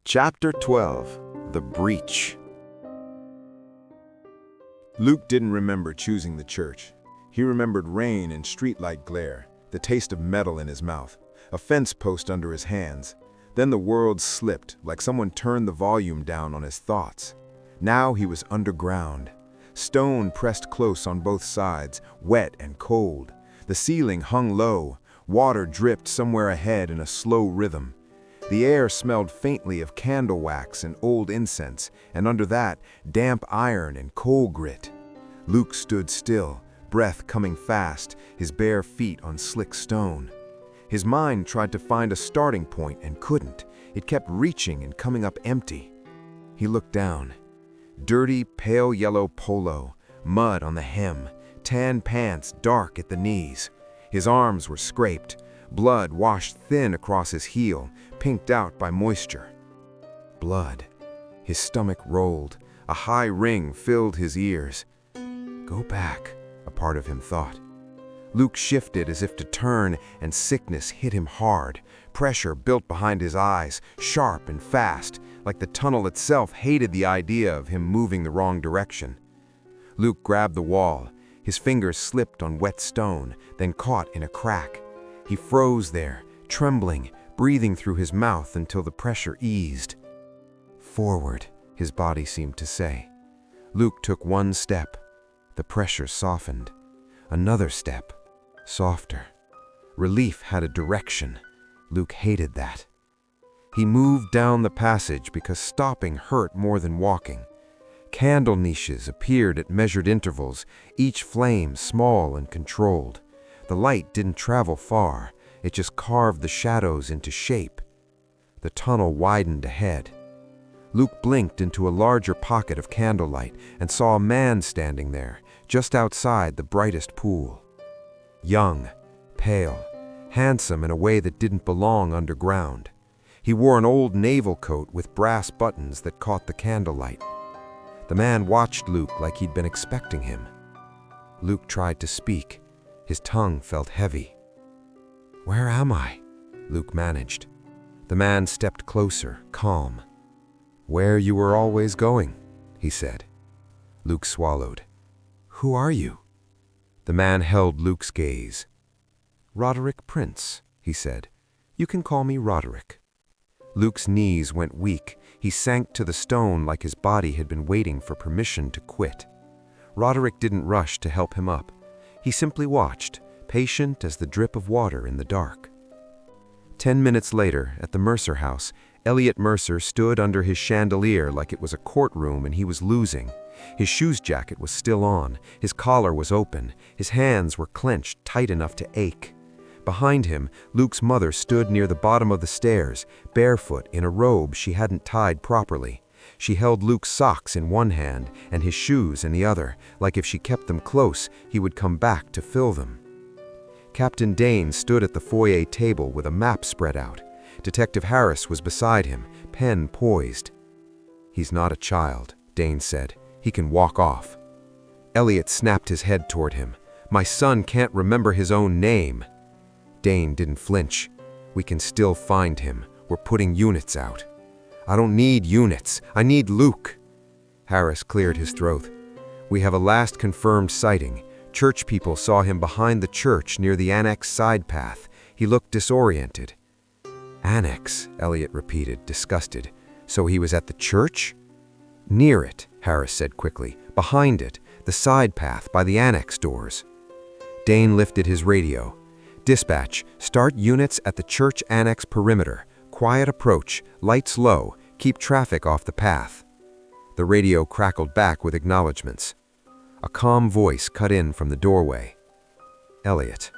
Chapter 12. The Breach. Luke didn't remember choosing the church. He remembered rain and streetlight glare, the taste of metal in his mouth, a fence post under his hands. Then the world slipped, like someone turned the volume down on his thoughts. Now he was underground. Stone pressed close on both sides, wet and cold. The ceiling hung low. Water dripped somewhere ahead in a slow rhythm. The air smelled faintly of candle wax and old incense, and under that, damp iron and coal grit. Luke stood still, breath coming fast, his bare feet on slick stone. His mind tried to find a starting point and couldn't. It kept reaching and coming up empty. He looked down. Dirty, pale yellow polo, mud on the hem, tan pants dark at the knees. His arms were scraped. Blood washed thin across his heel, pinked out by moisture. Blood. His stomach rolled. A high ring filled his ears. Go back, a part of him thought. Luke shifted as if to turn, and sickness hit him hard. Pressure built behind his eyes, sharp and fast, like the tunnel itself hated the idea of him moving the wrong direction. Luke grabbed the wall. His fingers slipped on wet stone, then caught in a crack. He froze there, trembling, breathing through his mouth until the pressure eased. Forward, his body seemed to say. Luke took one step. The pressure softened. Another step, softer. Relief had a direction. Luke hated that. He moved down the passage because stopping hurt more than walking. Candle niches appeared at measured intervals, each flame small and controlled. The light didn't travel far, it just carved the shadows into shape. The tunnel widened ahead. Luke blinked into a larger pocket of candlelight and saw a man standing there, just outside the brightest pool. Young, pale, handsome in a way that didn't belong underground. He wore an old naval coat with brass buttons that caught the candlelight. The man watched Luke like he'd been expecting him. Luke tried to speak. His tongue felt heavy. "Where am I?" Luke managed. The man stepped closer, calm. "Where you were always going," he said. Luke swallowed. "Who are you?" The man held Luke's gaze. "Roderic Printz," he said. "You can call me Roderic." Luke's knees went weak. He sank to the stone like his body had been waiting for permission to quit. Roderic didn't rush to help him up. He simply watched, patient as the drip of water in the dark. 10 minutes later, at the Mercer house, Elliot Mercer stood under his chandelier like it was a courtroom and he was losing. His shoes jacket was still on, his collar was open, his hands were clenched tight enough to ache. Behind him, Luke's mother stood near the bottom of the stairs, barefoot in a robe she hadn't tied properly. She held Luke's socks in one hand and his shoes in the other, like if she kept them close, he would come back to fill them. Captain Dane stood at the foyer table with a map spread out. Detective Harris was beside him, pen poised. "He's not a child," Dane said. "He can walk off." Elliot snapped his head toward him. "My son can't remember his own name." Dane didn't flinch. "We can still find him. We're putting units out." "I don't need units. I need Luke." Harris cleared his throat. "We have a last confirmed sighting. Church people saw him behind the church near the annex side path. He looked disoriented." "Annex," Elliot repeated, disgusted. "So he was at the church?" "Near it," Harris said quickly. "Behind it, the side path by the annex doors." Dane lifted his radio. "Dispatch, start units at the church annex perimeter. Quiet approach, lights low, keep traffic off the path." The radio crackled back with acknowledgments. A calm voice cut in from the doorway. "Elliot."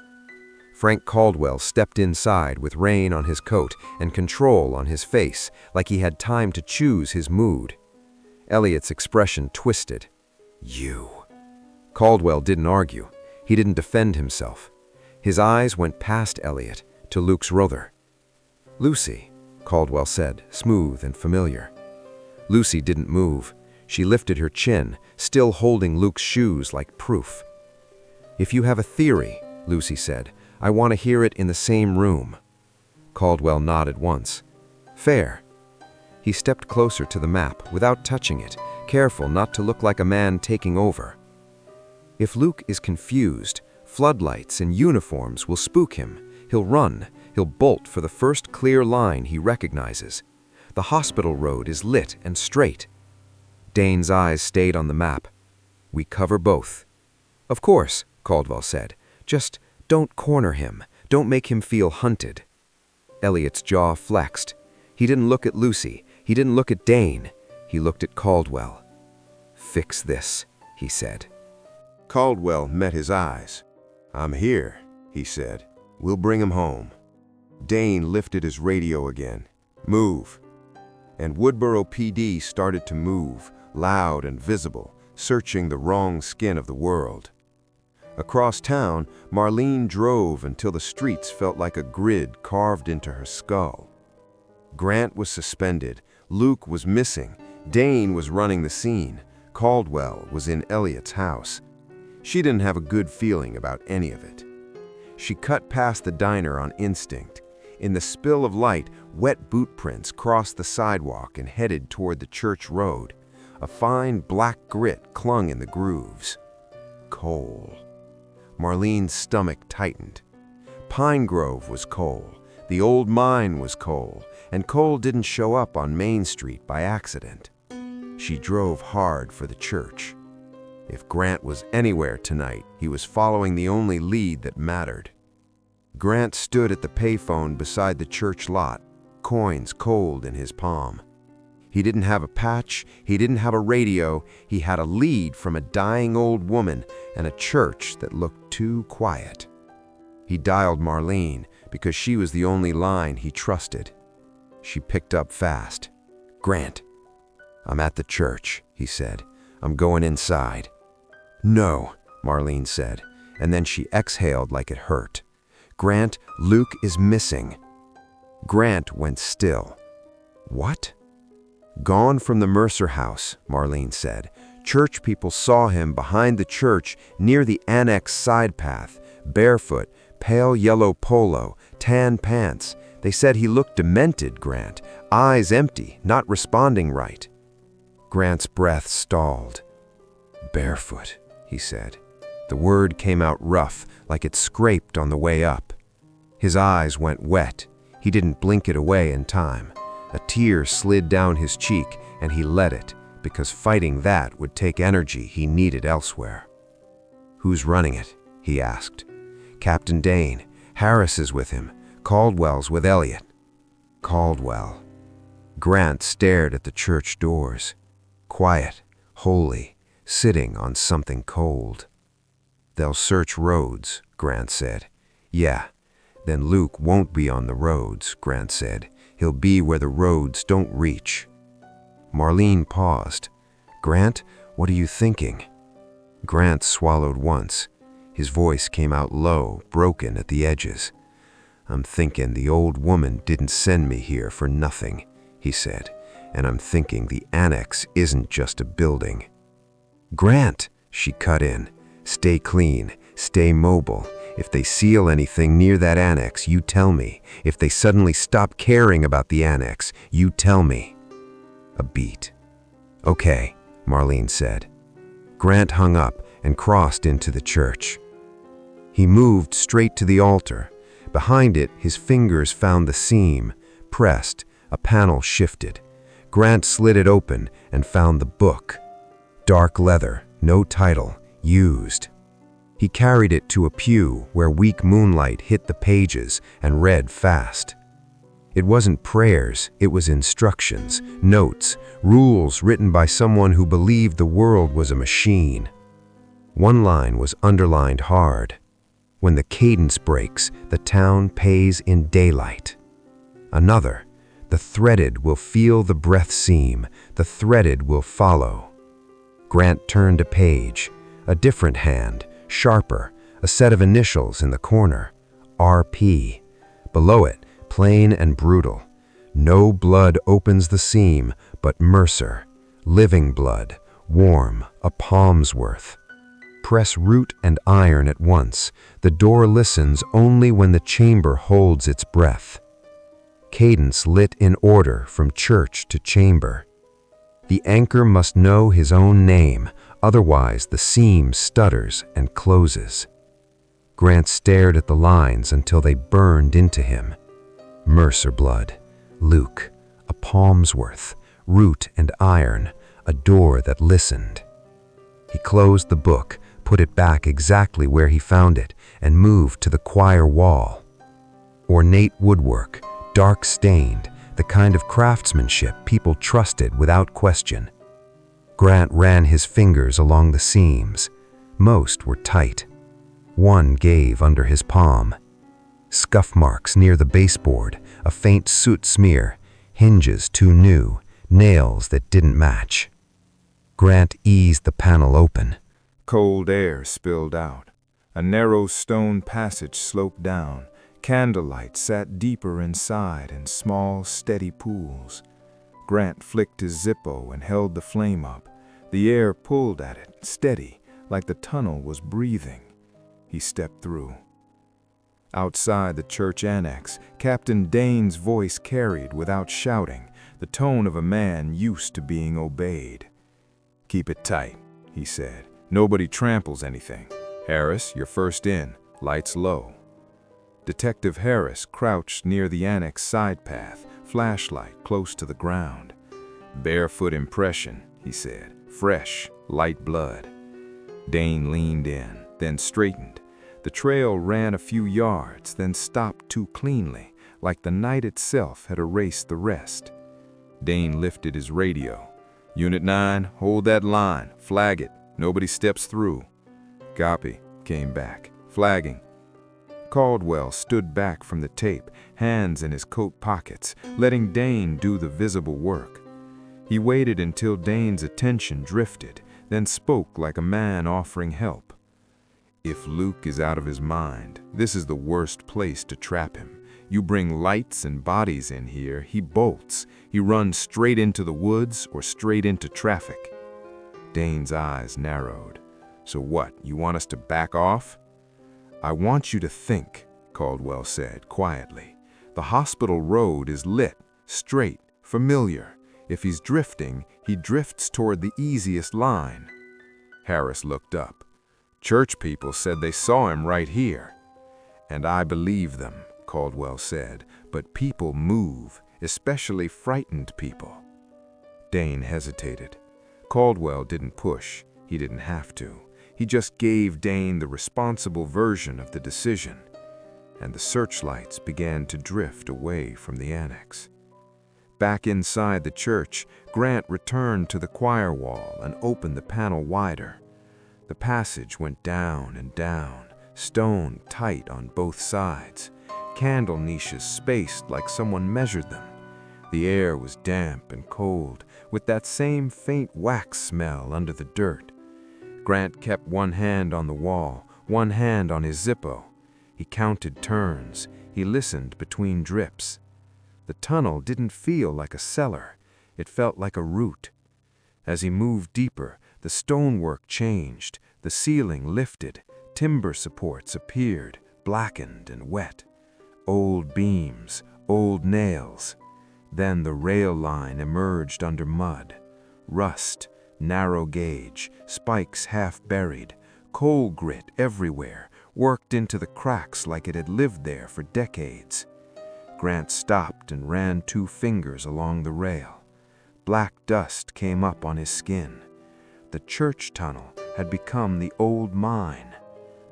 Frank Caldwell stepped inside with rain on his coat and control on his face, like he had time to choose his mood. Elliot's expression twisted. "You." Caldwell didn't argue. He didn't defend himself. His eyes went past Elliot to Luke's brother. "Lucy," Caldwell said, smooth and familiar. Lucy didn't move. She lifted her chin, still holding Luke's shoes like proof. "If you have a theory," Lucy said, "I want to hear it in the same room." Caldwell nodded once. "Fair." He stepped closer to the map without touching it, careful not to look like a man taking over. If Luke is confused, floodlights and uniforms will spook him. He'll run. He'll bolt for the first clear line he recognizes. The hospital road is lit and straight. Dane's eyes stayed on the map. "We cover both." "Of course," Caldwell said. "Just don't corner him. Don't make him feel hunted." Elliot's jaw flexed. He didn't look at Lucy. He didn't look at Dane. He looked at Caldwell. "Fix this," he said. Caldwell met his eyes. "I'm here," he said. "We'll bring him home." Dane lifted his radio again. "Move." And Woodborough PD started to move, loud and visible, searching the wrong skin of the world. Across town, Marlene drove until the streets felt like a grid carved into her skull. Grant was suspended, Luke was missing, Dane was running the scene, Caldwell was in Elliot's house. She didn't have a good feeling about any of it. She cut past the diner on instinct. In the spill of light, wet boot prints crossed the sidewalk and headed toward the church road. A fine black grit clung in the grooves. Coal. Marlene's stomach tightened. Pinegrove was coal. The old mine was coal, and coal didn't show up on Main Street by accident. She drove hard for the church. If Grant was anywhere tonight, he was following the only lead that mattered. Grant stood at the payphone beside the church lot, coins cold in his palm. He didn't have a patch, he didn't have a radio, he had a lead from a dying old woman and a church that looked too quiet. He dialed Marlene because she was the only line he trusted. She picked up fast. "Grant." "I'm at the church," he said. "I'm going inside." "No," Marlene said, and then she exhaled like it hurt. "Grant, Luke is missing." Grant went still. "What?" "Gone from the Mercer house," Marlene said. "Church people saw him behind the church near the annex side path, barefoot, pale yellow polo, tan pants. They said he looked demented, Grant, eyes empty, not responding right." Grant's breath stalled. "Barefoot," he said. The word came out rough, like it scraped on the way up. His eyes went wet. He didn't blink it away in time. A tear slid down his cheek, and he let it, because fighting that would take energy he needed elsewhere. "Who's running it?" he asked. "Captain Dane. Harris is with him. Caldwell's with Elliot." Caldwell. Grant stared at the church doors. Quiet, holy, sitting on something cold. "They'll search roads," Grant said. "Yeah. Then Luke won't be on the roads," Grant said. "He'll be where the roads don't reach." Marlene paused. "Grant, what are you thinking?" Grant swallowed once. His voice came out low, broken at the edges. "I'm thinking the old woman didn't send me here for nothing," he said. "And I'm thinking the annex isn't just a building." "Grant," she cut in. "Stay clean, stay mobile. If they seal anything near that annex, you tell me. If they suddenly stop caring about the annex, you tell me." A beat. "Okay," Marlene said. Grant hung up and crossed into the church. He moved straight to the altar. Behind it, his fingers found the seam. Pressed, a panel shifted. Grant slid it open and found the book. Dark leather, no title, used. He carried it to a pew where weak moonlight hit the pages and read fast. It wasn't prayers, it was instructions, notes, rules written by someone who believed the world was a machine. One line was underlined hard. "When the cadence breaks, the town pays in daylight." Another, "The threaded will feel the breath seam, the threaded will follow." Grant turned a page. A different hand, sharper, a set of initials in the corner. RP. Below it, plain and brutal. "No blood opens the seam, but Mercer. Living blood, warm, a palm's worth. Press root and iron at once. The door listens only when the chamber holds its breath." cadence lit in order from church to chamber. The anchor must know his own name, otherwise the seam stutters and closes. Grant stared at the lines until they burned into him. Mercer blood, Luke, a palm's worth, root and iron, a door that listened. He closed the book, put it back exactly where he found it, and moved to the choir wall. Ornate woodwork, dark-stained, the kind of craftsmanship people trusted without question. Grant ran his fingers along the seams. Most were tight. One gave under his palm. Scuff marks near the baseboard, a faint soot smear, hinges too new, nails that didn't match. Grant eased the panel open. Cold air spilled out. A narrow stone passage sloped down. Candlelight sat deeper inside in small, steady pools. Grant flicked his Zippo and held the flame up. The air pulled at it, steady, like the tunnel was breathing. He stepped through. Outside the church annex, Captain Dane's voice carried without shouting, the tone of a man used to being obeyed. "Keep it tight," he said. "Nobody tramples anything. Harris, you're first in. Lights low." Detective Harris crouched near the annex side path, flashlight close to the ground. "Barefoot impression," he said. "Fresh, light blood." Dane leaned in, then straightened. The trail ran a few yards, then stopped too cleanly, like the night itself had erased the rest. Dane lifted his radio. "Unit 9, hold that line. Flag it. Nobody steps through." "Copy," came back. "Flagging." Caldwell stood back from the tape, hands in his coat pockets, letting Dane do the visible work. He waited until Dane's attention drifted, then spoke like a man offering help. "If Luke is out of his mind, this is the worst place to trap him. You bring lights and bodies in here, he bolts. He runs straight into the woods or straight into traffic." Dane's eyes narrowed. "So what, you want us to back off?" "I want you to think," Caldwell said quietly. "The hospital road is lit, straight, familiar. If he's drifting, he drifts toward the easiest line." Harris looked up. "Church people said they saw him right here." "And I believe them," Caldwell said, "but people move, especially frightened people." Dane hesitated. Caldwell didn't push. He didn't have to. He just gave Dane the responsible version of the decision, and the searchlights began to drift away from the annex. Back inside the church, Grant returned to the choir wall and opened the panel wider. The passage went down and down, stone tight on both sides, candle niches spaced like someone measured them. The air was damp and cold, with that same faint wax smell under the dirt. Grant kept one hand on the wall, one hand on his Zippo. He counted turns. He listened between drips. The tunnel didn't feel like a cellar. It felt like a route. As he moved deeper, the stonework changed, the ceiling lifted, timber supports appeared, blackened and wet. Old beams, old nails. Then the rail line emerged under mud. Rust, narrow gauge, spikes half buried, coal grit everywhere, worked into the cracks like it had lived there for decades. Grant stopped and ran 2 fingers along the rail. Black dust came up on his skin. The church tunnel had become the old mine.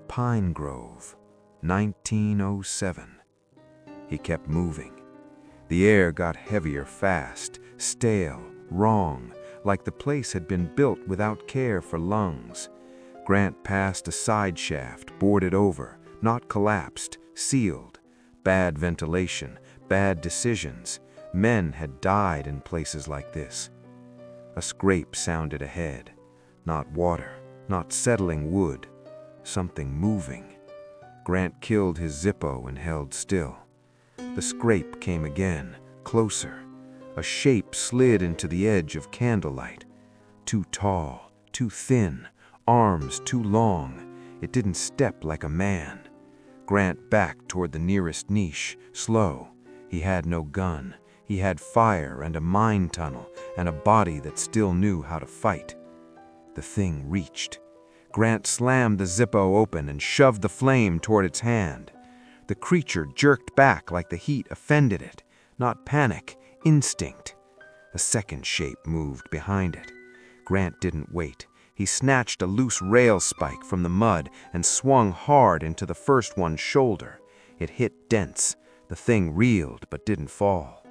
Pinegrove, 1907. He kept moving. The air got heavier fast, stale, wrong, like the place had been built without care for lungs. Grant passed a side shaft, boarded over, not collapsed, sealed. Bad ventilation, bad decisions. Men had died in places like this. A scrape sounded ahead. Not water, not settling wood. Something moving. Grant killed his Zippo and held still. The scrape came again, closer. A shape slid into the edge of candlelight. Too tall, too thin, arms too long. It didn't step like a man. Grant backed toward the nearest niche, slow. He had no gun. He had fire and a mine tunnel and a body that still knew how to fight. The thing reached. Grant slammed the Zippo open and shoved the flame toward its hand. The creature jerked back like the heat offended it. Not panic, instinct. A second shape moved behind it. Grant didn't wait. He snatched a loose rail spike from the mud and swung hard into the first one's shoulder. It hit dense. The thing reeled but didn't fall.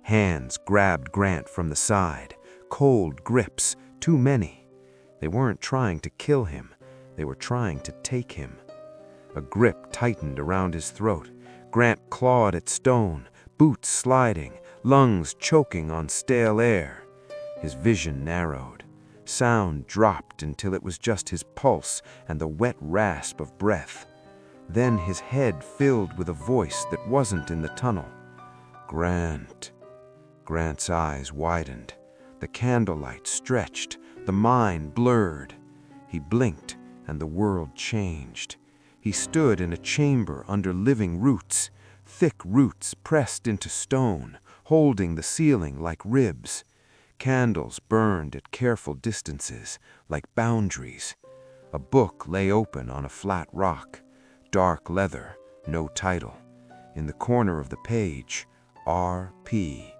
Hands grabbed Grant from the side. Cold grips, too many. They weren't trying to kill him. They were trying to take him. A grip tightened around his throat. Grant clawed at stone, boots sliding, lungs choking on stale air. His vision narrowed. Sound dropped until it was just his pulse and the wet rasp of breath. Then his head filled with a voice that wasn't in the tunnel. Grant. Grant's eyes widened. The candlelight stretched. The mind blurred. He blinked, and the world changed. He stood in a chamber under living roots, thick roots pressed into stone, holding the ceiling like ribs. Candles burned at careful distances, like boundaries. A book lay open on a flat rock. Dark leather, no title. In the corner of the page, R.P.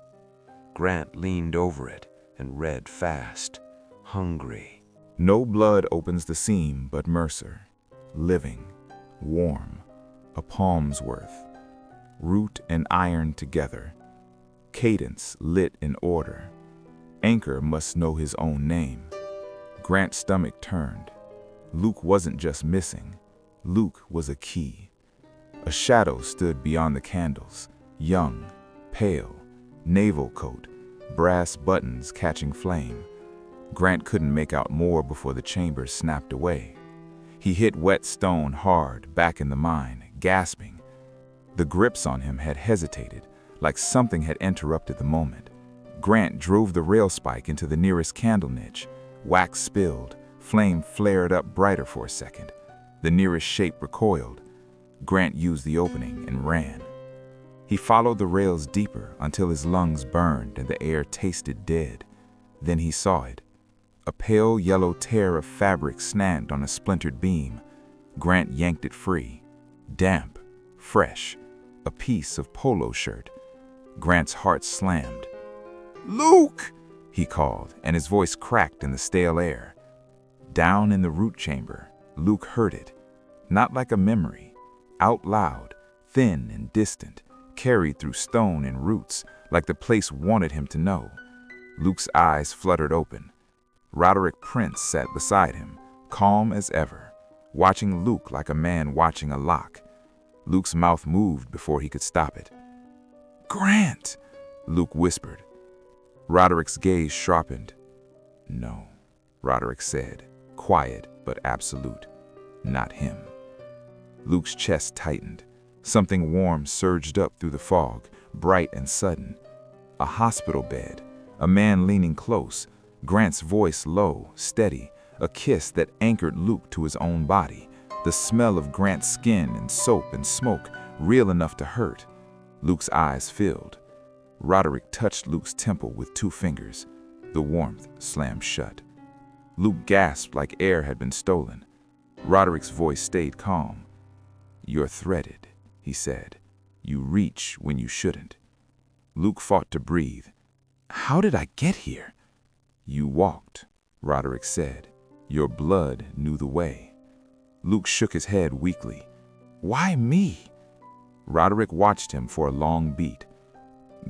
Grant leaned over it and read fast, hungry. No blood opens the seam but Mercer, living, warm, a palm's worth. Root and iron together, cadence lit in order. Anchor must know his own name. Grant's stomach turned. Luke wasn't just missing. Luke was a key. A shadow stood beyond the candles, young, pale, naval coat, brass buttons catching flame. Grant couldn't make out more before the chamber snapped away. He hit wet stone hard back in the mine, gasping. The grips on him had hesitated, like something had interrupted the moment. Grant drove the rail spike into the nearest candle niche. Wax spilled, flame flared up brighter for a second. The nearest shape recoiled. Grant used the opening and ran. He followed the rails deeper until his lungs burned and the air tasted dead. Then he saw it. A pale yellow tear of fabric snagged on a splintered beam. Grant yanked it free. Damp, fresh, a piece of polo shirt. Grant's heart slammed. "Luke!" he called, and his voice cracked in the stale air. Down in the root chamber, Luke heard it. Not like a memory. Out loud, thin and distant, carried through stone and roots, like the place wanted him to know. Luke's eyes fluttered open. Roderic Printz sat beside him, calm as ever, watching Luke like a man watching a lock. Luke's mouth moved before he could stop it. "Grant!" Luke whispered. Roderic's gaze sharpened. "No," Roderic said, quiet but absolute. "Not him." Luke's chest tightened. Something warm surged up through the fog, bright and sudden. A hospital bed, a man leaning close, Grant's voice low, steady, a kiss that anchored Luke to his own body, the smell of Grant's skin and soap and smoke, real enough to hurt. Luke's eyes filled. Roderic touched Luke's temple with 2 fingers. The warmth slammed shut. Luke gasped like air had been stolen. Roderic's voice stayed calm. "You're threaded," he said. "You reach when you shouldn't." Luke fought to breathe. "How did I get here?" "You walked," Roderic said. "Your blood knew the way." Luke shook his head weakly. "Why me?" Roderic watched him for a long beat.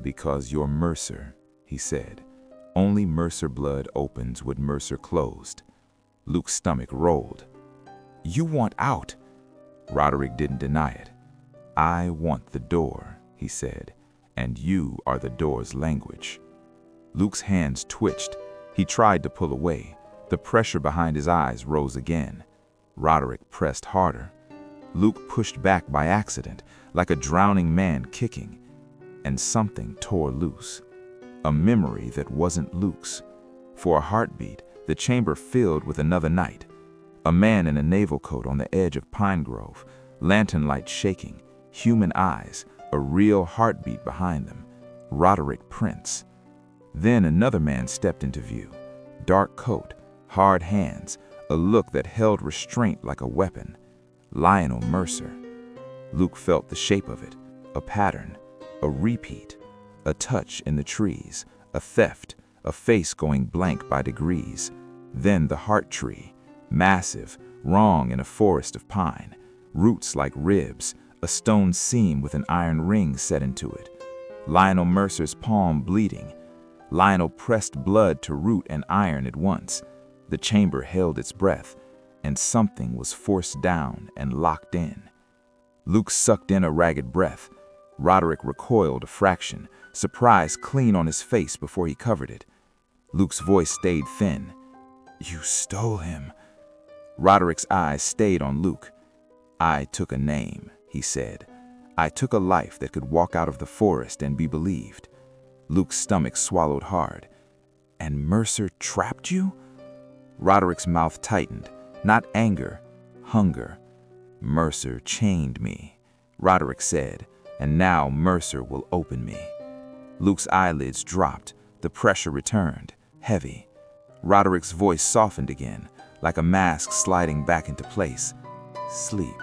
"Because you're Mercer," he said. "Only Mercer blood opens what Mercer closed." Luke's stomach rolled. "You want out." Roderic didn't deny it. "I want the door," he said, "and you are the door's language." Luke's hands twitched. He tried to pull away. The pressure behind his eyes rose again. Roderic pressed harder. Luke pushed back by accident, like a drowning man kicking, and something tore loose. A memory that wasn't Luke's. For a heartbeat, the chamber filled with another night. A man in a naval coat on the edge of Pinegrove, lantern light shaking, human eyes, a real heartbeat behind them. Roderic Printz. Then another man stepped into view. Dark coat, hard hands, a look that held restraint like a weapon. Lionel Mercer. Luke felt the shape of it, a pattern, a repeat, a touch in the trees, a theft, a face going blank by degrees. Then the heart tree, massive, wrong in a forest of pine, roots like ribs, a stone seam with an iron ring set into it. Lionel Mercer's palm bleeding. Lionel pressed blood to root and iron at once. The chamber held its breath, and something was forced down and locked in. Luke sucked in a ragged breath. Roderic recoiled a fraction, surprise clean on his face before he covered it. Luke's voice stayed thin. "You stole him." Roderic's eyes stayed on Luke. "I took a name," he said. "I took a life that could walk out of the forest and be believed." Luke's stomach swallowed hard. "And Mercer trapped you?" Roderic's mouth tightened. Not anger, hunger. "Mercer chained me," Roderic said, "and now Mercer will open me." Luke's eyelids dropped. The pressure returned, heavy. Roderic's voice softened again, like a mask sliding back into place. "Sleep."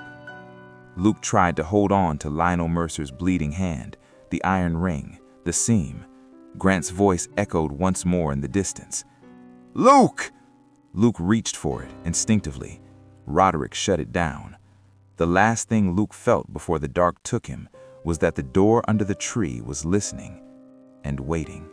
Luke tried to hold on to Lionel Mercer's bleeding hand, the iron ring, the seam. Grant's voice echoed once more in the distance. "Luke!" Luke reached for it, instinctively. Roderic shut it down. The last thing Luke felt before the dark took him was that the door under the tree was listening and waiting.